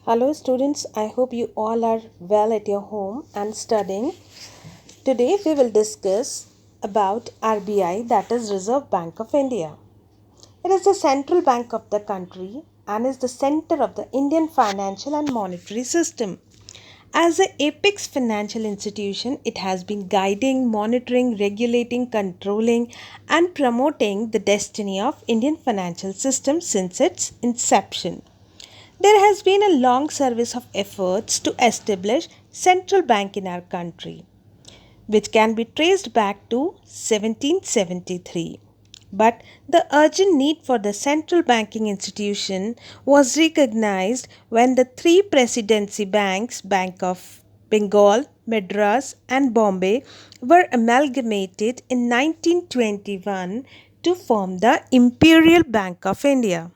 Hello, students. I hope you all are well at your home and studying. Today, we will discuss about RBI, that is Reserve Bank of India. It is the central bank of the country and is the center of the Indian financial and monetary system. As the apex financial institution, it has been guiding, monitoring, regulating, controlling, and promoting the destiny of Indian financial system since its inception. There has been a long service of efforts to establish central bank in our country, which can be traced back to 1773. But the urgent need for the central banking institution was recognized when the three presidency banks, Bank of Bengal, Madras, and Bombay, were amalgamated in 1921 to form the Imperial Bank of India.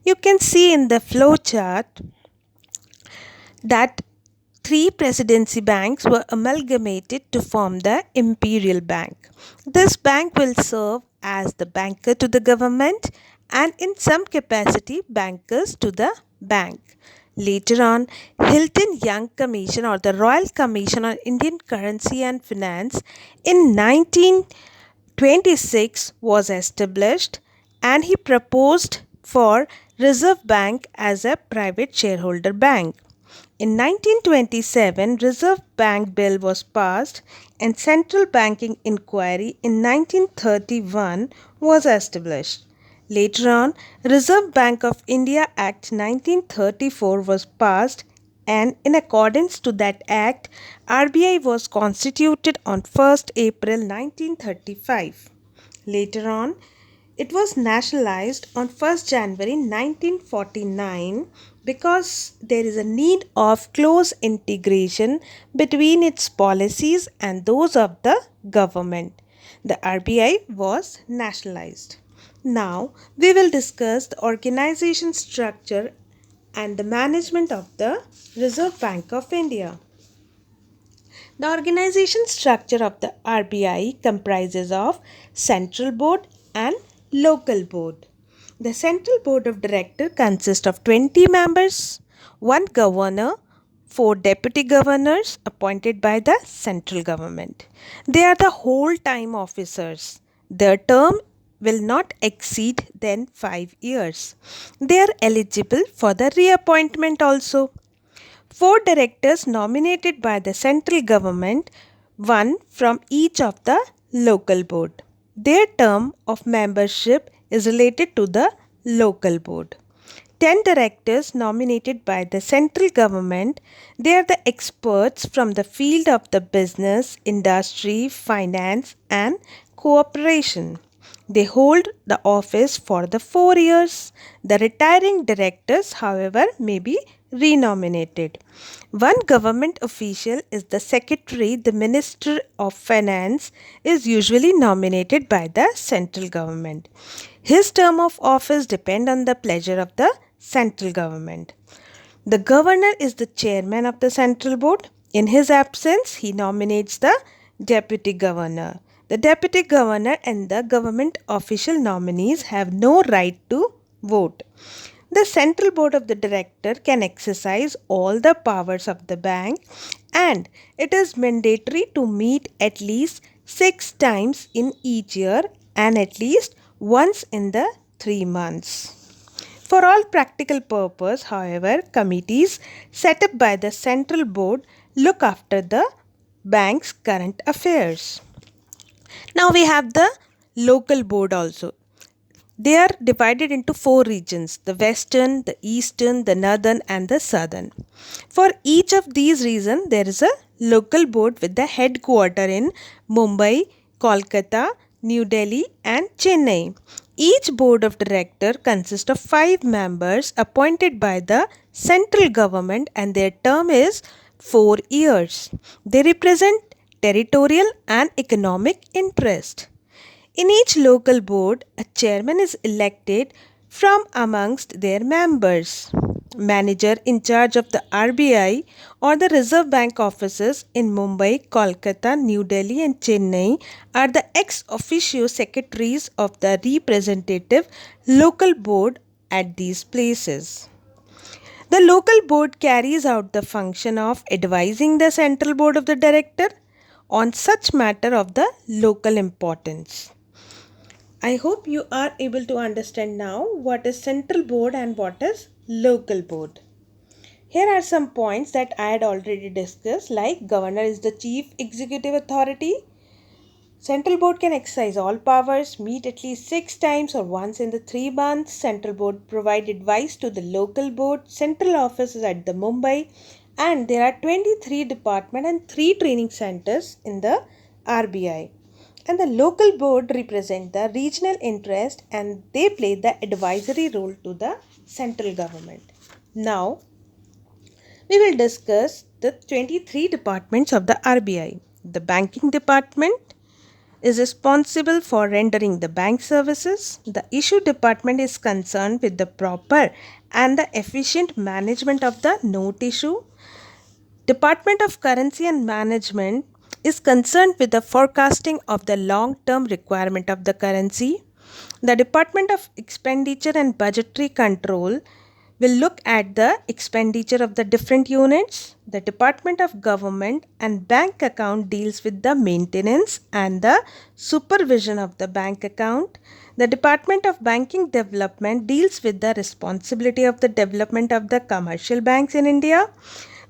You can see in the flow chart that three presidency banks were amalgamated to form the Imperial Bank. This bank will serve as the banker to the government and in some capacity bankers to the bank. Later on, Hilton Young Commission or the Royal Commission on Indian Currency and Finance in 1926 was established and he proposed for Reserve Bank as a private shareholder bank. In 1927, Reserve Bank Bill was passed and Central Banking Inquiry in 1931 was established. Later on, Reserve Bank of India Act 1934 was passed and in accordance to that act, RBI was constituted on 1st April 1935. Later on, it was nationalized on 1st January 1949 because there is a need of close integration between its policies and those of the government. The RBI was nationalized. Now, we will discuss the organization structure and the management of the Reserve Bank of India. The organization structure of the RBI comprises of Central Board and Local Board. The Central Board of Directors consists of 20 members, one governor, four deputy governors appointed by the central government. They are the whole time officers. Their term will not exceed then 5 years. They are eligible for the reappointment also. Four directors nominated by the central government, one from each of the local board. Their term of membership is related to the local board. 10 directors nominated by the central government. They are the experts from the field of the business, industry, finance and cooperation. They hold the office for the 4 years. The retiring directors, however, may be renominated. One government official is the secretary. The minister of finance is usually nominated by the central government. His term of office depends on the pleasure of the central government. The governor is the chairman of the central board. In his absence, he nominates the deputy governor. The deputy governor and the government official nominees have no right to vote. The central board of the director can exercise all the powers of the bank and it is mandatory to meet at least 6 times in each year and at least once in the 3 months. For all practical purpose, however, committees set up by the central board look after the bank's current affairs. Now we have the local board also. They are divided into four regions: the western, the eastern, the northern and the southern. For each of these regions, there is a local board with the headquarter in Mumbai, Kolkata, New Delhi and Chennai. Each board of director consists of 5 members appointed by the central government and their term is 4 years. They represent territorial and economic interest. In each local board, a chairman is elected from amongst their members. Manager in charge of the RBI or the Reserve Bank offices in Mumbai, Kolkata, New Delhi and Chennai are the ex officio secretaries of the representative local board at these places. The local board carries out the function of advising the central board of the director on such matter of the local importance. I hope you are able to understand now what is central board and what is local board. Here are some points that I had already discussed, like governor is the chief executive authority. Central board can exercise all powers, meet at least 6 times or once in the 3 months. Central board provide advice to the local board. Central office is at the Mumbai, and there are 23 department and 3 training centers in the RBI. And the local board represent the regional interest and they play the advisory role to the central government. Now, we will discuss the 23 departments of the RBI. The banking department is responsible for rendering the bank services. The issue department is concerned with the proper and the efficient management of the note issue. Department of Currency and Management is concerned with the forecasting of the long-term requirement of the currency. The Department of Expenditure and Budgetary Control will look at the expenditure of the different units. The Department of Government and Bank Account deals with the maintenance and the supervision of the bank account. The Department of Banking Development deals with the responsibility of the development of the commercial banks in India.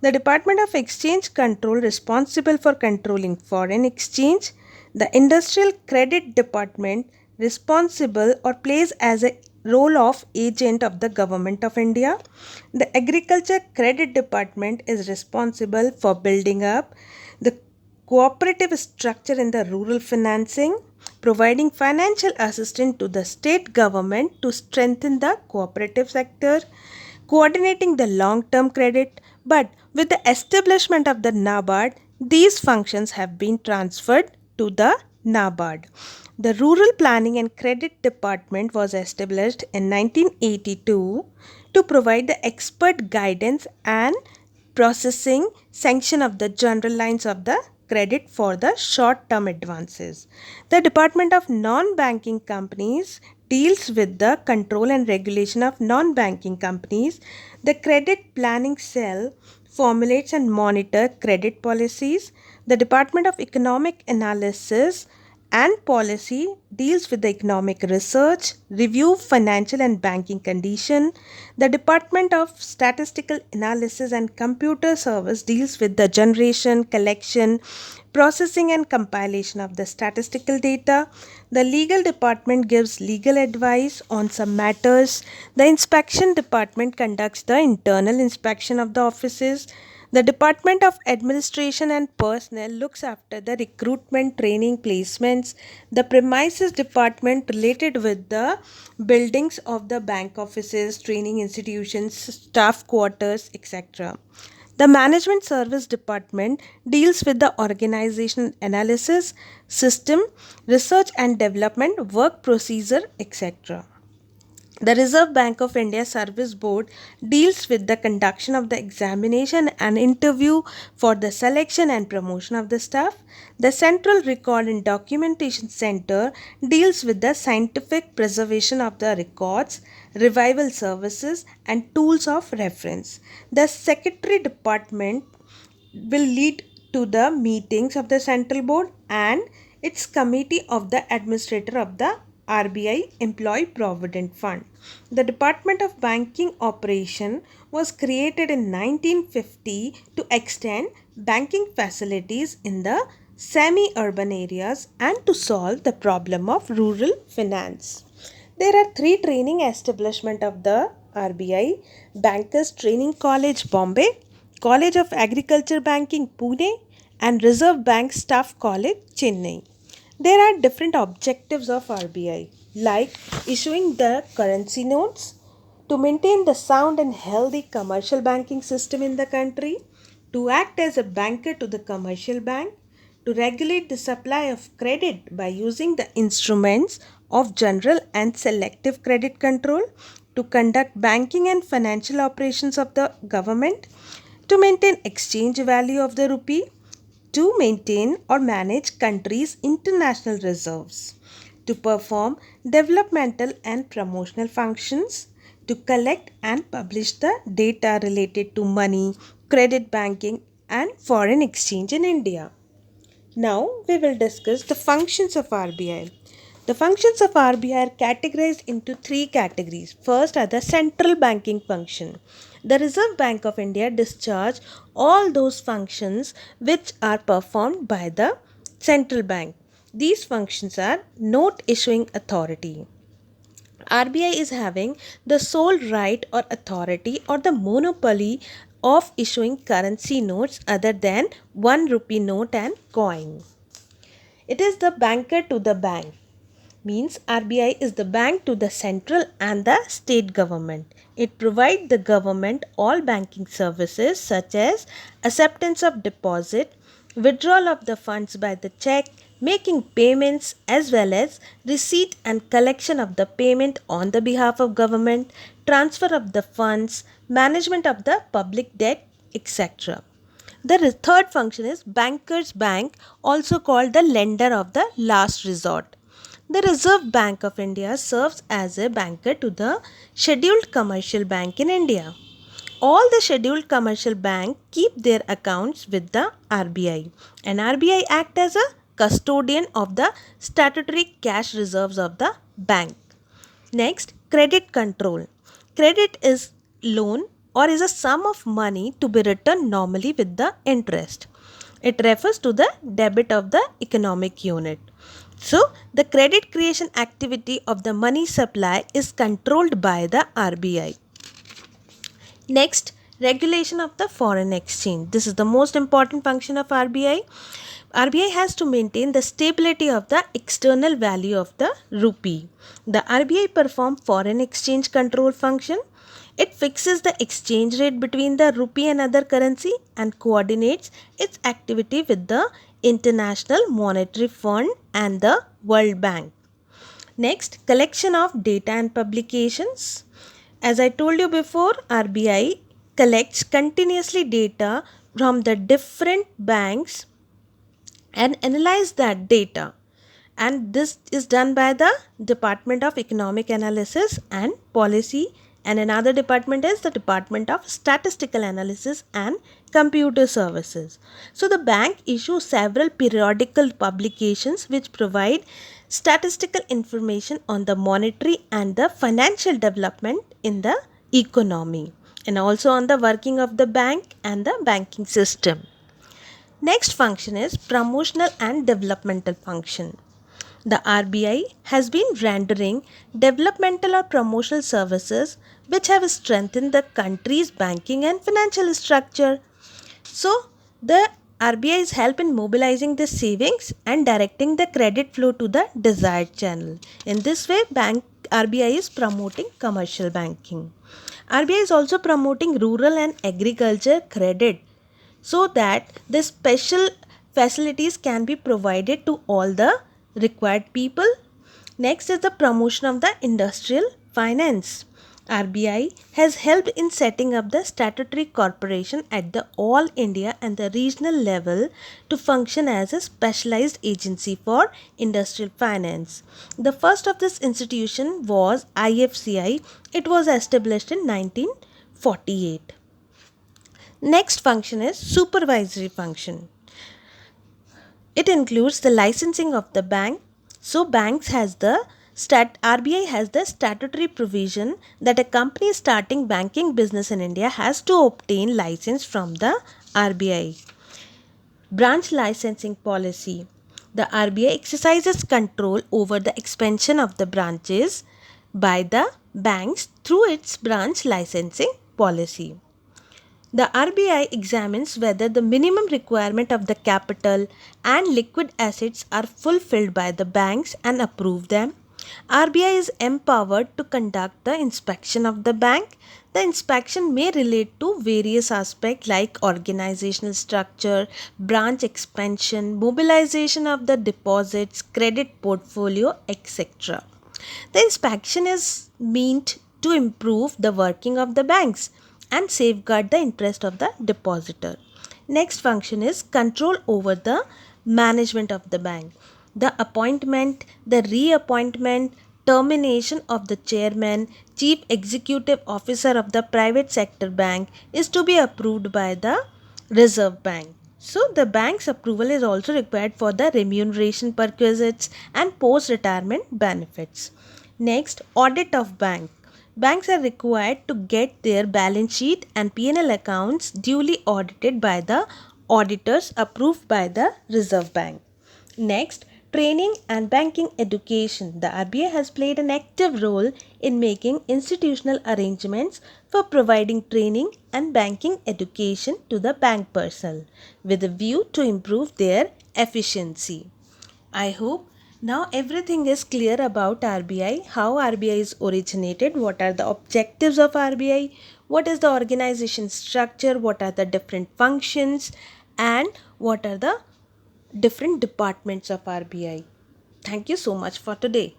The Department of Exchange Control responsible for controlling foreign exchange. The Industrial Credit Department responsible or plays as a role of agent of the Government of India. The Agriculture Credit Department is responsible for building up the cooperative structure in the rural financing, providing financial assistance to the state government to strengthen the cooperative sector, coordinating the long-term credit. But with the establishment of the NABARD, these functions have been transferred to the NABARD. The Rural Planning and Credit Department was established in 1982 to provide the expert guidance and processing sanction of the general lines of the credit for the short-term advances. The Department of Non-Banking Companies deals with the control and regulation of non-banking companies. The Credit Planning Cell formulates and monitors credit policies. The Department of Economic Analysis and Policy deals with the economic research, review financial and banking condition. The Department of Statistical Analysis and Computer Service deals with the generation, collection, processing and compilation of the statistical data. The Legal Department gives legal advice on some matters. The Inspection Department conducts the internal inspection of the offices. The Department of Administration and Personnel looks after the recruitment, training, placements. The Premises Department related with the buildings of the bank offices, training institutions, staff quarters, etc. The Management Service Department deals with the organization analysis, system, research and development, work procedure, etc. The Reserve Bank of India Service Board deals with the conduction of the examination and interview for the selection and promotion of the staff. The Central Record and Documentation Center deals with the scientific preservation of the records, revival services and tools of reference. The Secretary Department will lead to the meetings of the Central Board and its committee of the administrator of the RBI Employee Provident Fund. The Department of Banking Operation was created in 1950 to extend banking facilities in the semi-urban areas and to solve the problem of rural finance. There are 3 training establishments of the RBI: Bankers Training College, Bombay, College of Agriculture Banking, Pune, and Reserve Bank Staff College, Chennai. There are different objectives of RBI, like issuing the currency notes, to maintain the sound and healthy commercial banking system in the country, to act as a banker to the commercial bank, to regulate the supply of credit by using the instruments of general and selective credit control, to conduct banking and financial operations of the government, to maintain exchange value of the rupee, to maintain or manage countries' international reserves, to perform developmental and promotional functions, to collect and publish the data related to money, credit banking and foreign exchange in India. Now we will discuss the functions of RBI. The functions of RBI are categorized into three categories. First are the central banking function. The Reserve Bank of India discharge all those functions which are performed by the central bank. These functions are note issuing authority. RBI is having the sole right or authority or the monopoly of issuing currency notes other than 1 rupee note and coin. It is the banker to the bank. Means RBI is the bank to the central and the state government. It provides the government all banking services such as acceptance of deposit, withdrawal of the funds by the check, making payments as well as receipt and collection of the payment on the behalf of government, transfer of the funds, management of the public debt, etc. The third function is banker's bank, also called the lender of the last resort. The Reserve Bank of India serves as a banker to the scheduled commercial bank in India. All the scheduled commercial banks keep their accounts with the RBI, and RBI acts as a custodian of the statutory cash reserves of the bank. Next, credit control. Credit is loan or is a sum of money to be returned normally with the interest. It refers to the debit of the economic unit. So, the credit creation activity of the money supply is controlled by the RBI. Next, regulation of the foreign exchange. This is the most important function of RBI. RBI has to maintain the stability of the external value of the rupee. The RBI performs foreign exchange control function. It fixes the exchange rate between the rupee and other currency and coordinates its activity with the International Monetary Fund and the World Bank. Next, collection of data and publications. As I told you before, RBI collects continuously data from the different banks and analyze that data, and this is done by the Department of Economic Analysis and Policy, and another department is the Department of Statistical Analysis and Computer Services. So the bank issues several periodical publications which provide statistical information on the monetary and the financial development in the economy, and also on the working of the bank and the banking system. Next function is promotional and developmental function. The RBI has been rendering developmental or promotional services which have strengthened the country's banking and financial structure. So, the RBI's help in mobilizing the savings and directing the credit flow to the desired channel. In this way, RBI is promoting commercial banking. RBI is also promoting rural and agriculture credit so that the special facilities can be provided to all the required people. Next is the promotion of the industrial finance. RBI has helped in setting up the statutory corporation at the all India and the regional level to function as a specialized agency for industrial finance. The first of this institution was IFCI. It was established in 1948. Next function is supervisory function. It includes the licensing of the bank. So banks has the RBI has the statutory provision that a company starting banking business in India has to obtain license from the RBI. Branch licensing policy. The RBI exercises control over the expansion of the branches by the banks through its branch licensing policy. The RBI examines whether the minimum requirement of the capital and liquid assets are fulfilled by the banks and approve them. RBI is empowered to conduct the inspection of the bank. The inspection may relate to various aspects like organizational structure, branch expansion, mobilization of the deposits, credit portfolio, etc. The inspection is meant to improve the working of the banks and safeguard the interest of the depositor. Next function is control over the management of the bank. The appointment, the reappointment, termination of the chairman, Chief Executive Officer of the private sector bank is to be approved by the Reserve Bank. So, the bank's approval is also required for the remuneration perquisites and post-retirement benefits. Next, audit of bank. Banks are required to get their balance sheet and P&L accounts duly audited by the auditors approved by the Reserve Bank. Next, training and banking education. The RBI has played an active role in making institutional arrangements for providing training and banking education to the bank personnel with a view to improve their efficiency. I hope now everything is clear about RBI, how RBI is originated, what are the objectives of RBI, what is the organization structure, what are the different functions, and what are the different departments of RBI. Thank you so much for today.